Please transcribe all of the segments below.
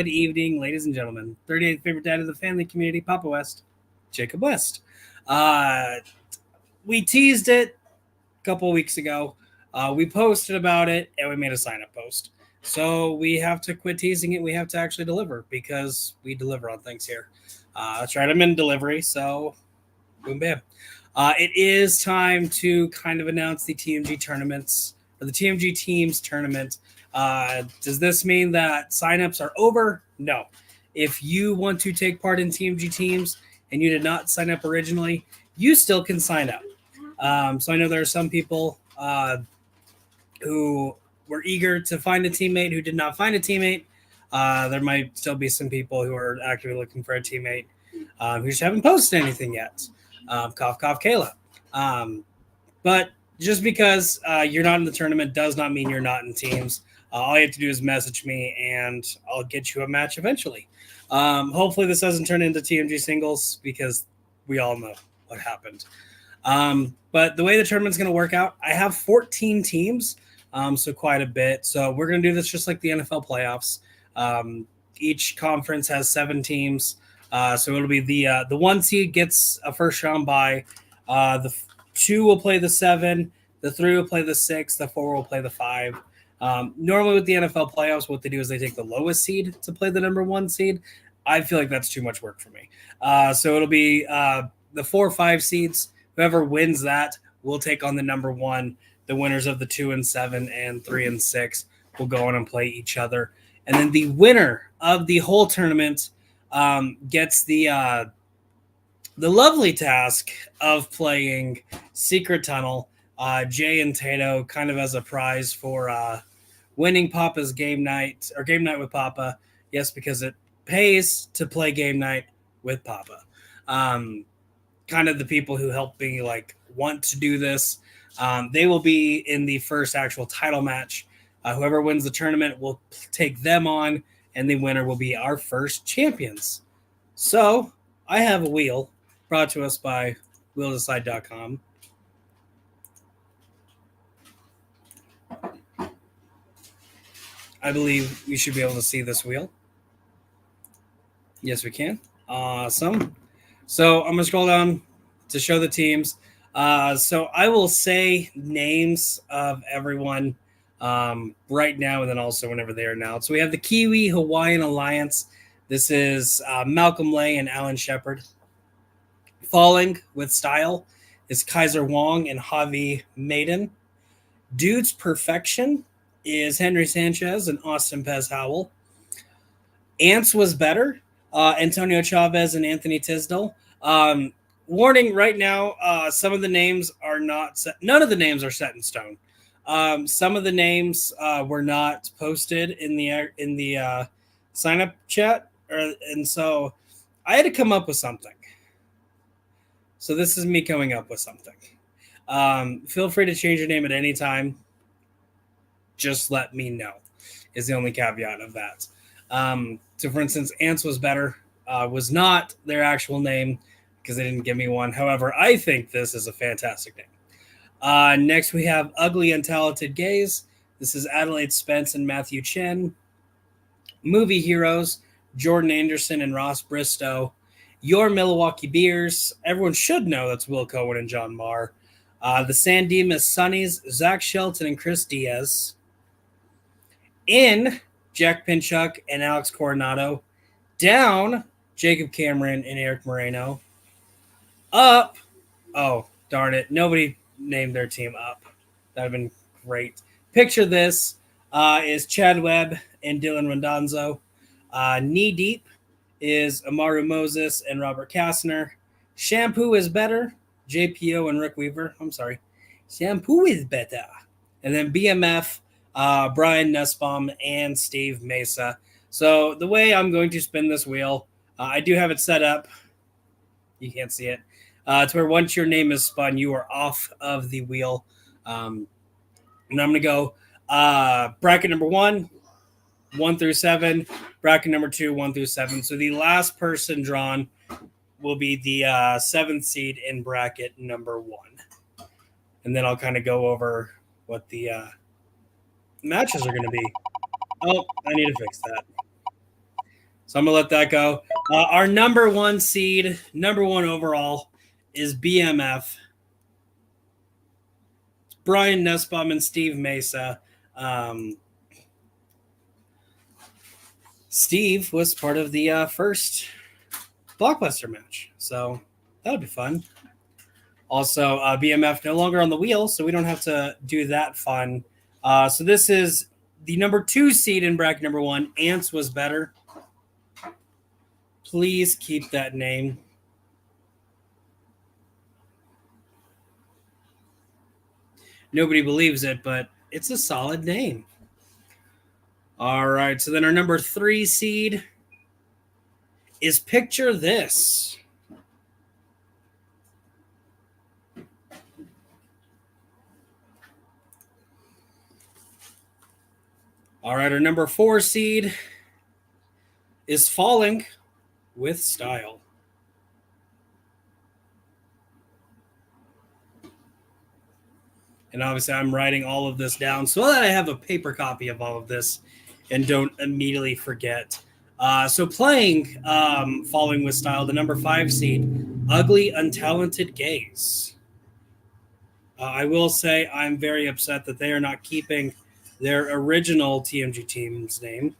Good evening, ladies and gentlemen. 38th favorite dad of the family community, Papa West, Jacob West. We teased it a couple weeks ago. We posted about it and we made a sign up post. So we have to quit teasing it. We have to actually deliver because we deliver on things here. That's right. I'm in delivery. So boom, bam. It is time to kind of announce the TMG tournaments or the TMG teams tournament. Does this mean that signups are over? No. If you want to take part in TMG teams and you did not sign up originally, you still can sign up. So I know there are some people who were eager to find a teammate who did not find a teammate. There might still be some people who are actively looking for a teammate who just haven't posted anything yet. Cough, cough, Kayla. But just because you're not in the tournament does not mean you're not in teams. All you have to do is message me, and I'll get you a match eventually. Hopefully, this doesn't turn into TMG singles because we all know what happened. But the way the tournament's going to work out, I have 14 teams, so quite a bit. So we're going to do this just like the NFL playoffs. Each conference has 7 teams. So it'll be the 1 seed gets a first round bye. The 2 will play the 7. The 3 will play the 6. The 4 will play the 5. Normally with the NFL playoffs, what they do is they take the lowest seed to play the number 1 seed. I feel like that's too much work for me. So it'll be the 4 or 5 seeds. Whoever wins that will take on the number 1. The winners of the 2 and 7 and 3 and 6 will go on and play each other. And then the winner of the whole tournament gets the lovely task of playing Secret Tunnel, Jay and Tato, kind of as a prize for winning Papa's game night or game night with Papa. Yes, because it pays to play game night with Papa. Kind of the people who helped me want to do this. They will be in the first actual title match. Whoever wins the tournament will take them on, and the winner will be our first champions. So I have a wheel brought to us by wheeldecide.com. I believe we should be able to see this wheel. Yes, we can. Awesome. So I'm going to scroll down to show the teams. So I will say names of everyone right now and then also whenever they are announced. So we have the Kiwi Hawaiian Alliance. This is Malcolm Lay and Alan Shepard. Falling with Style is Kaiser Wong and Javi Maiden. Dude's Perfection is Henry Sanchez and Austin Pez Howell. Ants was better. Antonio Chavez and Anthony Tisdale. Warning right now, some of the names are not set. None of the names are set in stone. Some of the names were not posted in the sign up chat, and so I had to come up with something. So this is me coming up with something. Feel free to change your name at any time. Just let me know is the only caveat of that. So, for instance, Ants was better, was not their actual name because they didn't give me one. However, I think this is a fantastic name. Next, we have Ugly and Talented Gays. This is Adelaide Spence and Matthew Chen. Movie Heroes, Jordan Anderson and Ross Bristow. Your Milwaukee Beers. Everyone should know that's Will Cohen and John Marr. The San Dimas Sunnies, Zach Shelton and Chris Diaz. In, Jack Pinchuk and Alex Coronado. Down, Jacob Cameron and Eric Moreno. Up, oh, darn it. Nobody named their team Up. That would have been great. Picture this is Chad Webb and Dylan Rondonzo. Knee Deep is Amaru Moses and Robert Kastner. Shampoo is Better, JPO and Rick Weaver. I'm sorry. Shampoo is Better. And then BMF, Brian Nussbaum and Steve Mesa. So the way I'm going to spin this wheel, I do have it set up. You can't see it. To where once your name is spun, you are off of the wheel. And I'm going to go bracket number 1, 1 through 7. Bracket number 2, 1 through 7. So the last person drawn will be the 7th seed in bracket number 1. And then I'll kind of go over what the matches are going to be. Oh, I need to fix that. So I'm going to let that go. Our number 1 seed, number 1 overall, is BMF. Brian Nussbaum and Steve Mesa. Steve was part of the first Blockbuster match, so that would be fun. Also, BMF no longer on the wheel, so we don't have to do that fun. So this is the number 2 seed in bracket number 1. Ants was better. Please keep that name. Nobody believes it, but it's a solid name. All right, so then our number 3 seed is Picture This. All right, our number 4 seed is Falling with Style. And obviously I'm writing all of this down so that I have a paper copy of all of this and don't immediately forget. So playing Falling with Style, the number 5 seed, Ugly Untalented Gays. I will say I'm very upset that they are not keeping their original TMG team's name.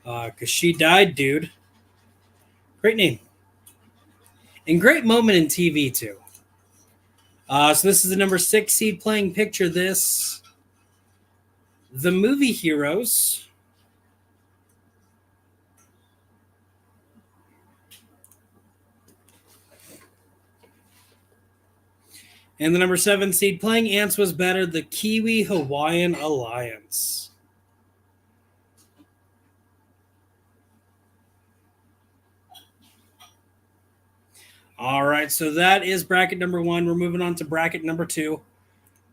Because she died, dude. Great name. And great moment in TV, too. So this is the number 6 seed playing Picture This. The Movie Heroes. And the number 7 seed playing Ants was better. The Kiwi Hawaiian Alliance. All right, so that is bracket number 1. We're moving on to bracket number 2.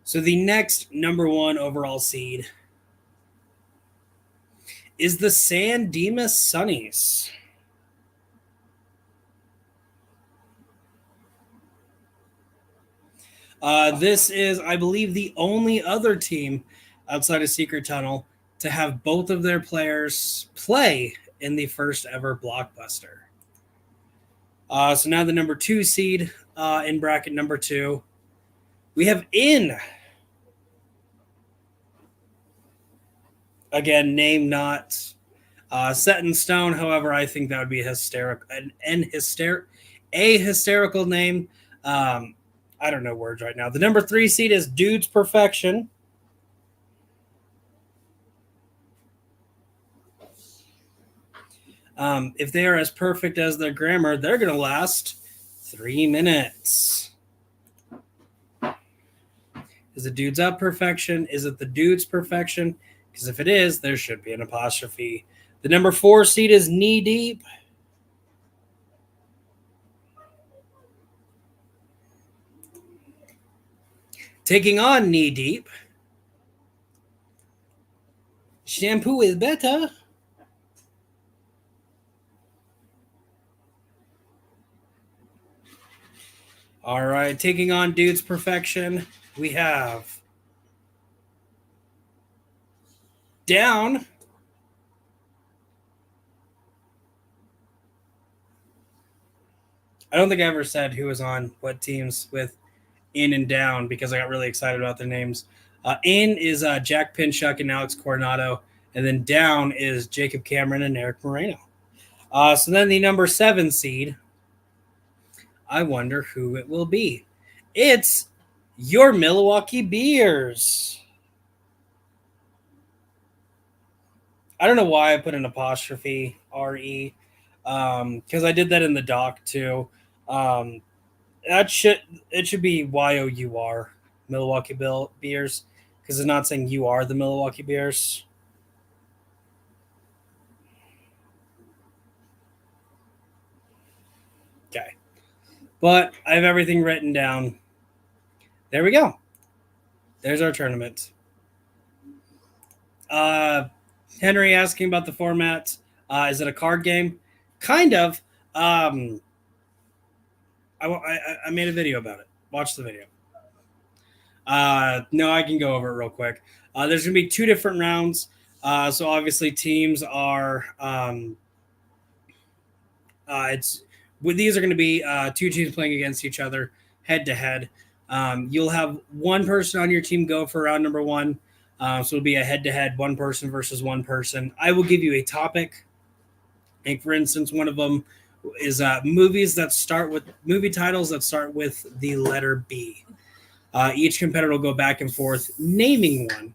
So the next number 1 overall seed is the San Dimas Sunnies. This is, I believe, the only other team outside of Secret Tunnel to have both of their players play in the first ever Blockbuster. So now the number 2 seed in bracket number 2, we have In. Again, name not set in stone. However, I think that would be hysterical. A hysterical name. I don't know words right now. The number 3 seed is Dude's Perfection. If they are as perfect as their grammar, they're going to last 3 minutes. Is the Dude's Up Perfection? Is it the Dude's Perfection? Because if it is, there should be an apostrophe. The number 4 seed is Knee Deep. Taking on Knee Deep. Shampoo is better. All right, taking on Dude's Perfection, we have Down. I don't think I ever said who was on what teams with In and Down because I got really excited about their names. In is Jack Pinchuk and Alex Coronado, and then Down is Jacob Cameron and Eric Moreno. So then the number 7 seed, I wonder who it will be. It's your Milwaukee Beers. I don't know why I put an apostrophe RE because I did that in the doc too. It should be YOUR Milwaukee Beers because it's not saying you are the Milwaukee Beers. Okay. But I have everything written down. There we go. There's our tournament. Henry asking about the format. Is it a card game? Kind of. I made a video about it. Watch the video. No, I can go over it real quick. There's going to be 2 different rounds. So obviously teams are these are going to be two teams playing against each other head to head. You'll have one person on your team go for round number one. So it'll be a head to head, one person versus one person. I will give you a topic. Like for instance, one of them is movie titles that start with the letter B. Each competitor will go back and forth naming one.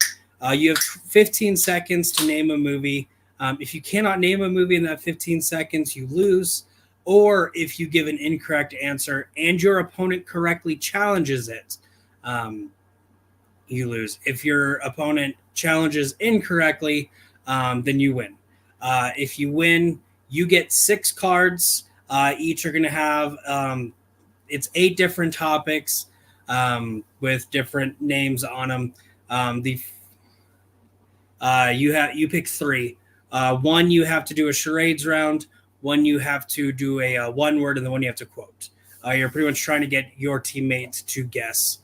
You have 15 seconds to name a movie. If you cannot name a movie in that 15 seconds, you lose. Or if you give an incorrect answer and your opponent correctly challenges it, you lose. If your opponent challenges incorrectly, then you win. If you win, you get 6 cards. Each are going to have it's 8 different topics with different names on them. You pick 3. One you have to do a charades round. One you have to do a one word, and the one you have to quote. You're pretty much trying to get your teammate to guess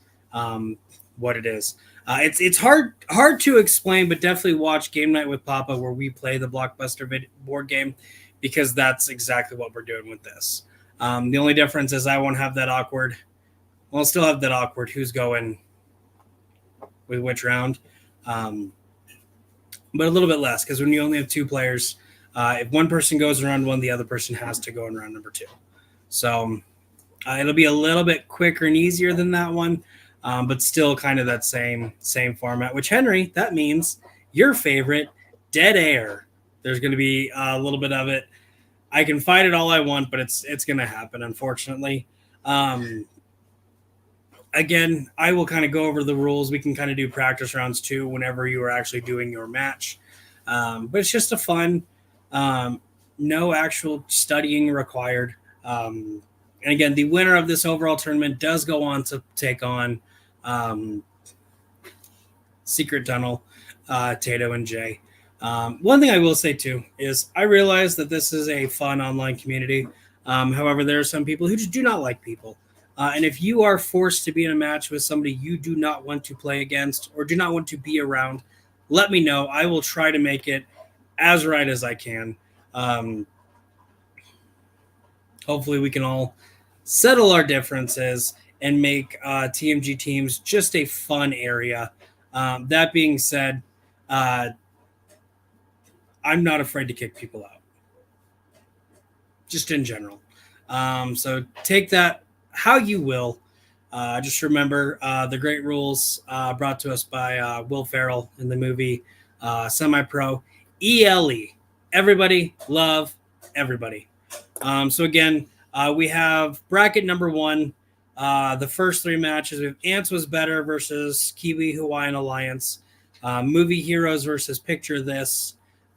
what it is. It's hard to explain, but definitely watch Game Night with Papa where we play the Blockbuster board game, because that's exactly what we're doing with this. The only difference is I won't have that awkward. Well, I'll still have that awkward who's going with which round. But a little bit less, because when you only have 2 players, if one person goes in round 1, the other person has to go in round number 2. So it'll be a little bit quicker and easier than that one, but still kind of that same format. Which, Henry, that means your favorite, dead air. There's going to be a little bit of it. I can fight it all I want, but it's going to happen, unfortunately. Again, I will kind of go over the rules. We can kind of do practice rounds too whenever you are actually doing your match. But it's just a fun, no actual studying required. And again, the winner of this overall tournament does go on to take on Secret Tunnel, Tato and Jay. One thing I will say too is I realize that this is a fun online community. However, there are some people who just do not like people. And if you are forced to be in a match with somebody you do not want to play against or do not want to be around, let me know. I will try to make it as right as I can. Hopefully we can all settle our differences and make TMG teams just a fun area. That being said, I'm not afraid to kick people out, just in general. So take that how you will. Just remember the great rules brought to us by Will Ferrell in the movie Semi-Pro. ELE. Everybody love everybody. So again, we have bracket number 1. The first 3 matches, we have Ants Was Better versus Kiwi Hawaiian Alliance. Movie Heroes versus Picture This.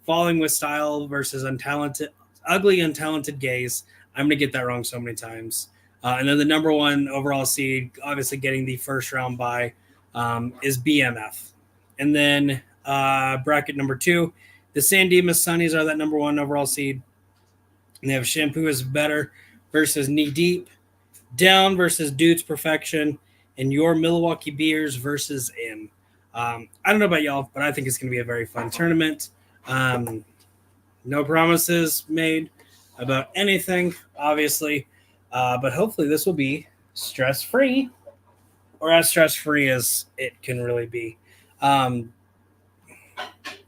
Falling with Style versus Ugly Untalented Gays. I'm going to get that wrong so many times. And then the number 1 overall seed, obviously getting the first round bye, is BMF. And then bracket number 2, the San Dimas Sunnies are that number 1 overall seed. And they have Shampoo Is Better versus Knee Deep, Down versus Dudes Perfection, and Your Milwaukee Beers versus In. I don't know about y'all, but I think it's going to be a very fun tournament. No promises made about anything, obviously. But hopefully this will be stress-free, or as stress-free as it can really be.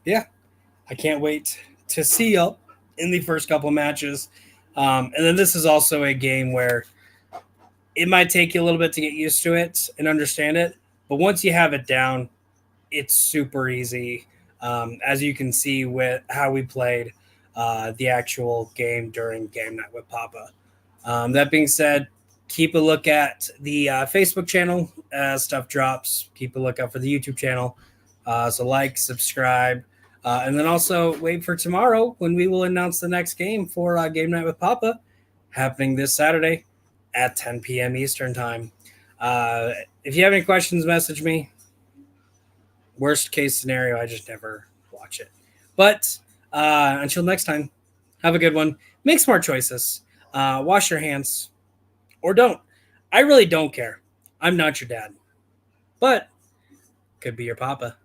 Yeah, I can't wait to see y'all in the first couple matches. And then this is also a game where it might take you a little bit to get used to it and understand it. But once you have it down, it's super easy. As you can see with how we played the actual game during Game Night with Papa. That being said, keep a look at the Facebook channel as stuff drops. Keep a lookout for the YouTube channel. So like, subscribe, and then also wait for tomorrow when we will announce the next game for Game Night with Papa, happening this Saturday at 10 p.m. Eastern Time. If you have any questions, message me. Worst case scenario, I just never watch it. But until next time, have a good one. Make smart choices. Wash your hands. Or don't. I really don't care. I'm not your dad. But could be your papa.